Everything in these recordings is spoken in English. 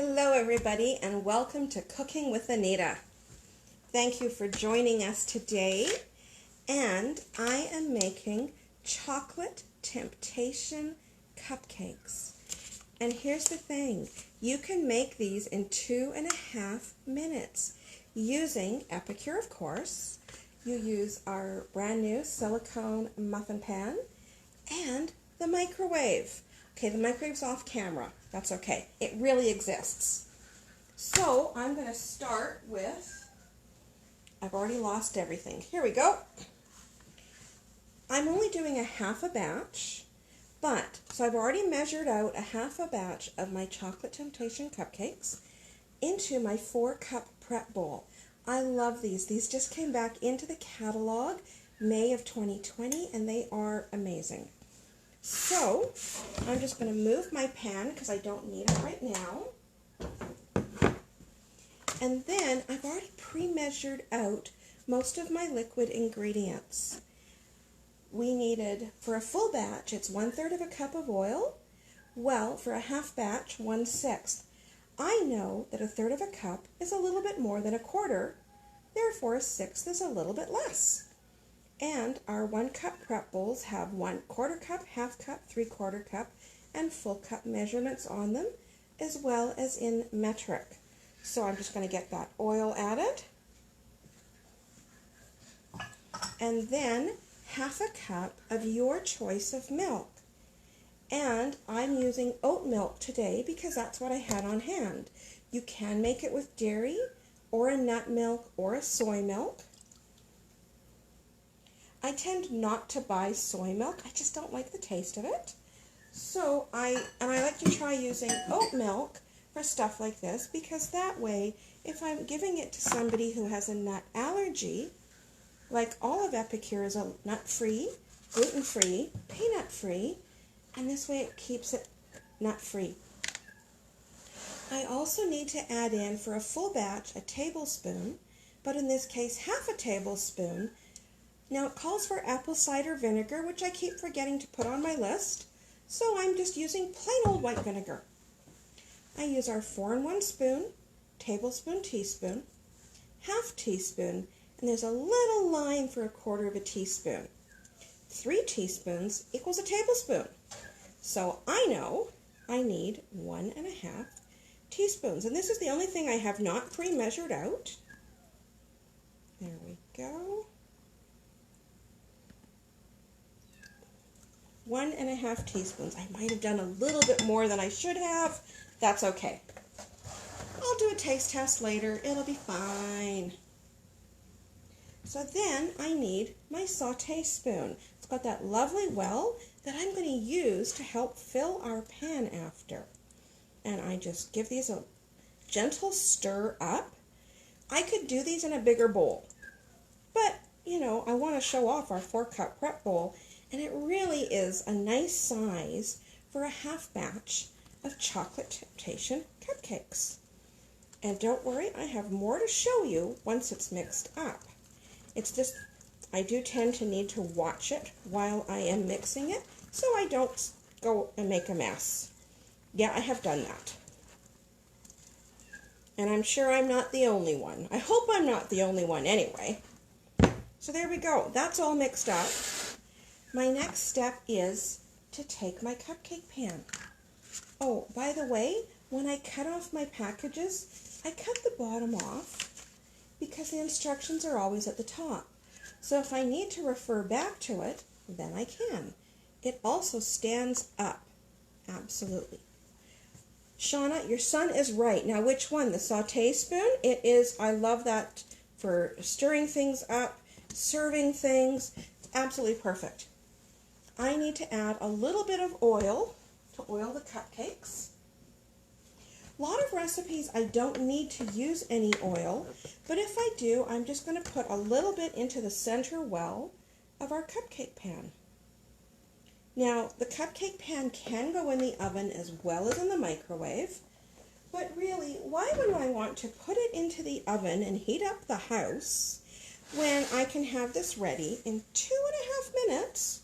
Hello everybody and welcome to Cooking with Anita. Thank you for joining us today, and I am making Chocolate Temptation Cupcakes. And here's the thing, you can make these in 2.5 minutes using Epicure, of course. You use our brand new silicone muffin pan and the microwave. Okay, the microwave's off camera. That's okay. It really exists. So I'm going to start with, I've already lost everything. Here we go. I'm only doing a half a batch, so I've already measured out a half a batch of my Chocolate Temptation Cupcakes into my 4-cup prep bowl. I love these. These just came back into the catalog May of 2020, and they are amazing. So, I'm just going to move my pan because I don't need it right now. And then I've already pre-measured out most of my liquid ingredients. We needed, for a full batch, it's 1/3 of a cup of oil. Well, for a half batch, 1/6. I know that 1/3 of a cup is a little bit more than 1/4, therefore 1/6 is a little bit less. And our 1-cup prep bowls have 1/4 cup, half cup, 3/4 cup, and full cup measurements on them, as well as in metric. So I'm just going to get that oil added. And then half a cup of your choice of milk. And I'm using oat milk today because that's what I had on hand. You can make it with dairy or a nut milk or a soy milk. I tend not to buy soy milk. I just don't like the taste of it. So I like to try using oat milk for stuff like this, because that way, if I'm giving it to somebody who has a nut allergy, like all of Epicure is a nut-free, gluten-free, peanut-free, and this way it keeps it nut-free. I also need to add in, for a full batch, a tablespoon, but in this case half a tablespoon. Now it calls for apple cider vinegar, which I keep forgetting to put on my list, so I'm just using plain old white vinegar. I use our 4-in-1 spoon, tablespoon, teaspoon, half teaspoon, and there's a little line for 1/4 of a teaspoon. 3 teaspoons equals a tablespoon. So I know I need 1.5 teaspoons, and this is the only thing I have not pre-measured out. There we go. 1.5 teaspoons. I might have done a little bit more than I should have. That's okay. I'll do a taste test later. It'll be fine. So then I need my sauté spoon. It's got that lovely well that I'm going to use to help fill our pan after. And I just give these a gentle stir up. I could do these in a bigger bowl, but I want to show off our 4-cup prep bowl, and it really is a nice size for a half batch of Chocolate Temptation Cupcakes. And don't worry, I have more to show you once it's mixed up. It's just, I do tend to need to watch it while I am mixing it, so I don't go and make a mess. Yeah, I have done that. And I'm sure I'm not the only one. I hope I'm not the only one anyway. So there we go. That's all mixed up. My next step is to take my cupcake pan. Oh, by the way, when I cut off my packages, I cut the bottom off because the instructions are always at the top. So if I need to refer back to it, then I can. It also stands up. Absolutely. Shauna, your son is right. Now, which one? The sauté spoon? It is. I love that for stirring things up, serving things. It's absolutely perfect. I need to add a little bit of oil to oil the cupcakes. A lot of recipes I don't need to use any oil, but if I do, I'm just going to put a little bit into the center well of our cupcake pan. Now, the cupcake pan can go in the oven as well as in the microwave, but really, why would I want to put it into the oven and heat up the house when I can have this ready in 2.5 minutes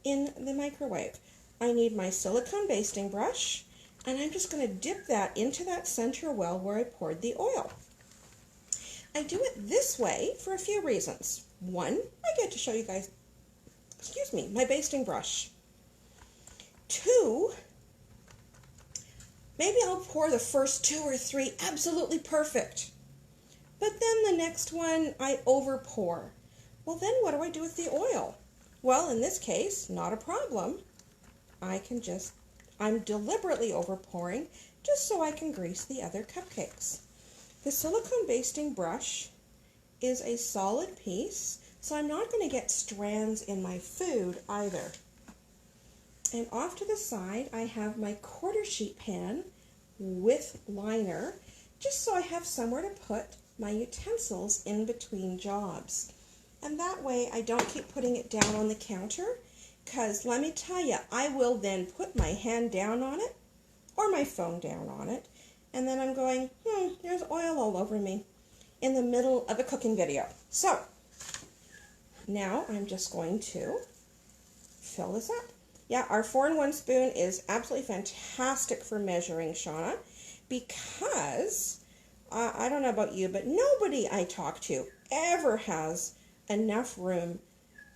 in the microwave? I need my silicone basting brush, And I'm just going to dip that into that center well where I poured the oil. I do it this way for a few reasons. One, I get to show you guys, my basting brush. Two, maybe I'll pour the first 2 or 3 absolutely perfect. But then the next one I over pour. Well, then what do I do with the oil? Well, in this case, not a problem. I'm deliberately over pouring just so I can grease the other cupcakes. The silicone basting brush is a solid piece, so I'm not going to get strands in my food either. And off to the side, I have my quarter sheet pan with liner, just so I have somewhere to put my utensils in between jobs. And that way I don't keep putting it down on the counter, because let me tell you, I will then put my hand down on it or my phone down on it, and then I'm going, there's oil all over me in the middle of a cooking video. So now I'm just going to fill this up. Yeah, our 4-in-1 spoon is absolutely fantastic for measuring, Shauna, because I don't know about you, but nobody I talk to ever has enough room,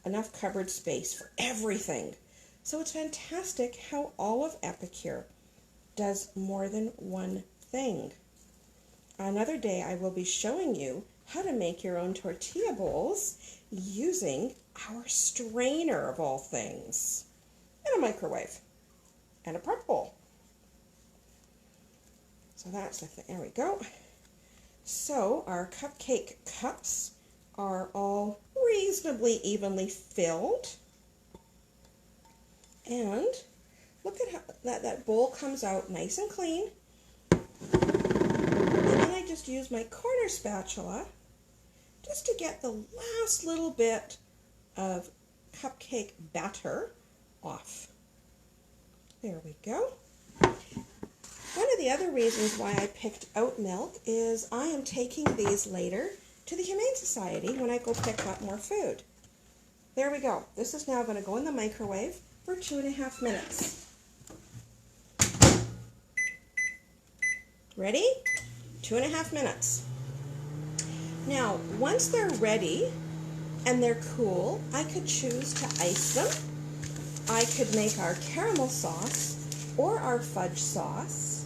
enough cupboard space for everything. So it's fantastic how all of Epicure does more than one thing. Another day I will be showing you how to make your own tortilla bowls using our strainer of all things, and a microwave, and a prep bowl. So that's the thing. There we go. So our cupcake cups are all reasonably evenly filled. And look at how that bowl comes out nice and clean. And then I just use my corner spatula just to get the last little bit of cupcake batter off. There we go. One of the other reasons why I picked oat milk is I am taking these later to the Humane Society when I go pick up more food. There we go. This is now going to go in the microwave for 2.5 minutes. Ready? 2.5 minutes. Now, once they're ready and they're cool, I could choose to ice them. I could make our caramel sauce or our fudge sauce.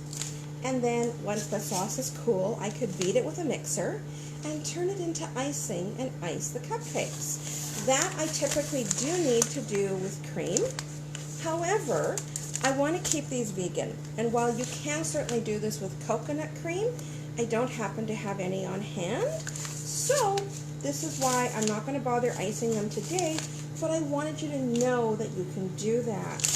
And then once the sauce is cool, I could beat it with a mixer and turn it into icing and ice the cupcakes. That I typically do need to do with cream. However, I want to keep these vegan. And while you can certainly do this with coconut cream, I don't happen to have any on hand. So this is why I'm not going to bother icing them today, but I wanted you to know that you can do that.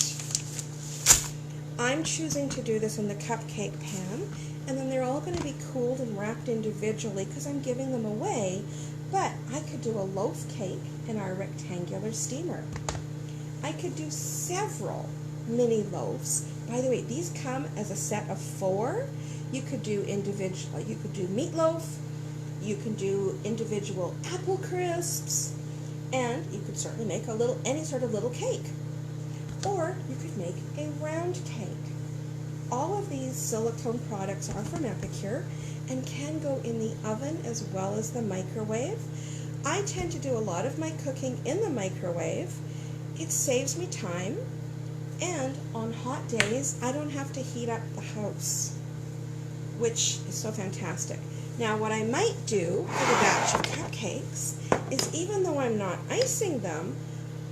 I'm choosing to do this in the cupcake pan, and then they're all going to be cooled and wrapped individually because I'm giving them away, but I could do a loaf cake in our rectangular steamer. I could do several mini loaves. By the way, these come as a set of 4. You could do individual, you could do meatloaf, you can do individual apple crisps, and you could certainly make any sort of little cake. Or you could make a round cake. All of these silicone products are from Epicure and can go in the oven as well as the microwave. I tend to do a lot of my cooking in the microwave. It saves me time, and on hot days I don't have to heat up the house, which is so fantastic. Now what I might do for the batch of cupcakes is, even though I'm not icing them,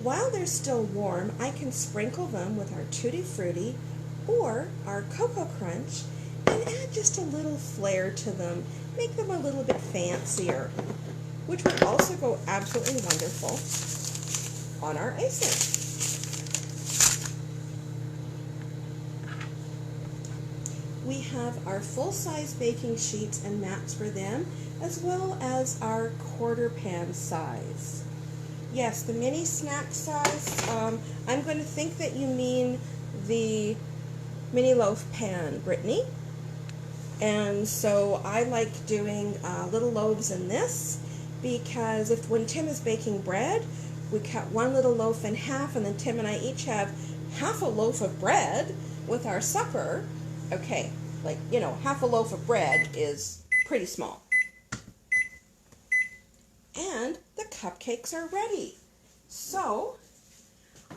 while they're still warm, I can sprinkle them with our Tutti Frutti or our Cocoa Crunch and add just a little flair to them, make them a little bit fancier, which would also go absolutely wonderful on our icing. We have our full-size baking sheets and mats for them, as well as our quarter pan size. Yes, the mini snack size. I'm going to think that you mean the mini loaf pan, Brittany. And so I like doing little loaves in this, because when Tim is baking bread, we cut one little loaf in half, and then Tim and I each have half a loaf of bread with our supper. Okay, like, you know, half a loaf of bread is pretty small. And the cupcakes are ready. So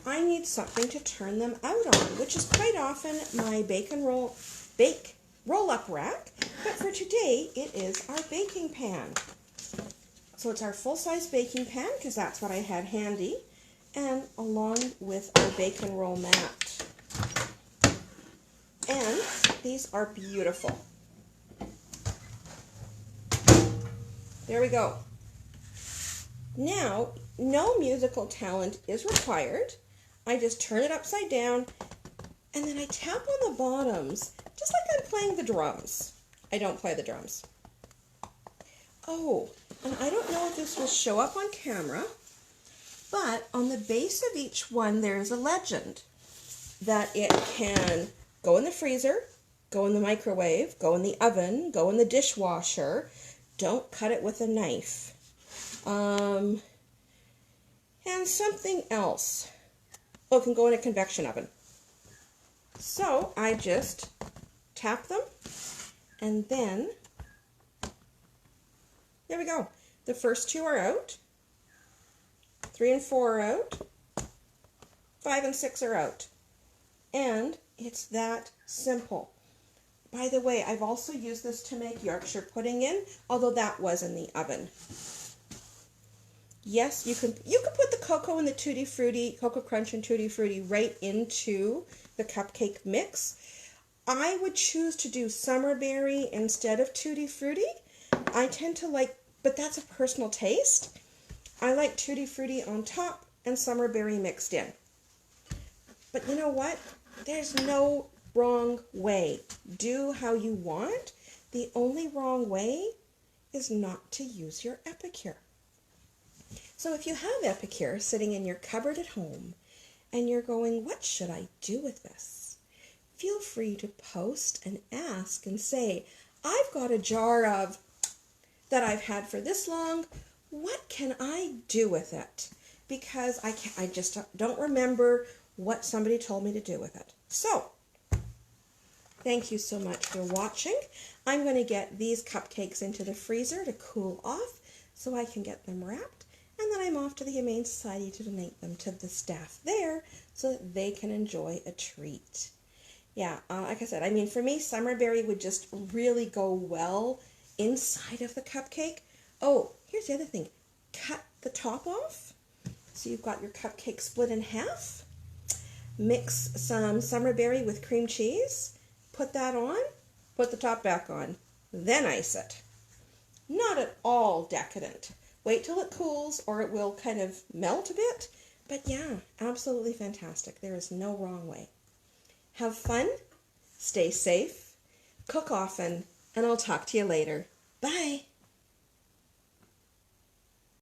I need something to turn them out on, which is quite often my roll-up rack, but for today it is our baking pan. So it's our full-size baking pan, because that's what I had handy, and along with our bacon roll mat. And these are beautiful. There we go. Now, no musical talent is required. I just turn it upside down, and then I tap on the bottoms, just like I'm playing the drums. I don't play the drums. Oh, and I don't know if this will show up on camera, but on the base of each one there is a legend that it can go in the freezer, go in the microwave, go in the oven, go in the dishwasher. Don't cut it with a knife. And something else. Oh, it can go in a convection oven. So I just tap them, and then there we go. The first two are out. 3 and 4 are out. 5 and 6 are out. And it's that simple. By the way, I've also used this to make Yorkshire pudding in, although that was in the oven. Yes, you can put the cocoa and the Tutti Frutti, Cocoa Crunch and Tutti Frutti right into the cupcake mix. I would choose to do Summerberry instead of Tutti Frutti. I tend to like, but that's a personal taste. I like Tutti Frutti on top and Summerberry mixed in. But you know what? There's no wrong way. Do how you want. The only wrong way is not to use your Epicure. So if you have Epicure sitting in your cupboard at home and you're going, what should I do with this? Feel free to post and ask and say, I've got a jar of that I've had for this long. What can I do with it? Because I just don't remember what somebody told me to do with it. So, thank you so much for watching. I'm going to get these cupcakes into the freezer to cool off so I can get them wrapped. And then I'm off to the Humane Society to donate them to the staff there so that they can enjoy a treat. Yeah, like I said, I mean, for me, Summerberry would just really go well inside of the cupcake. Oh, here's the other thing. Cut the top off. So you've got your cupcake split in half. Mix some Summerberry with cream cheese. Put that on. Put the top back on. Then ice it. Not at all decadent. Wait till it cools or it will kind of melt a bit. But yeah, absolutely fantastic. There is no wrong way. Have fun. Stay safe. Cook often. And I'll talk to you later. Bye.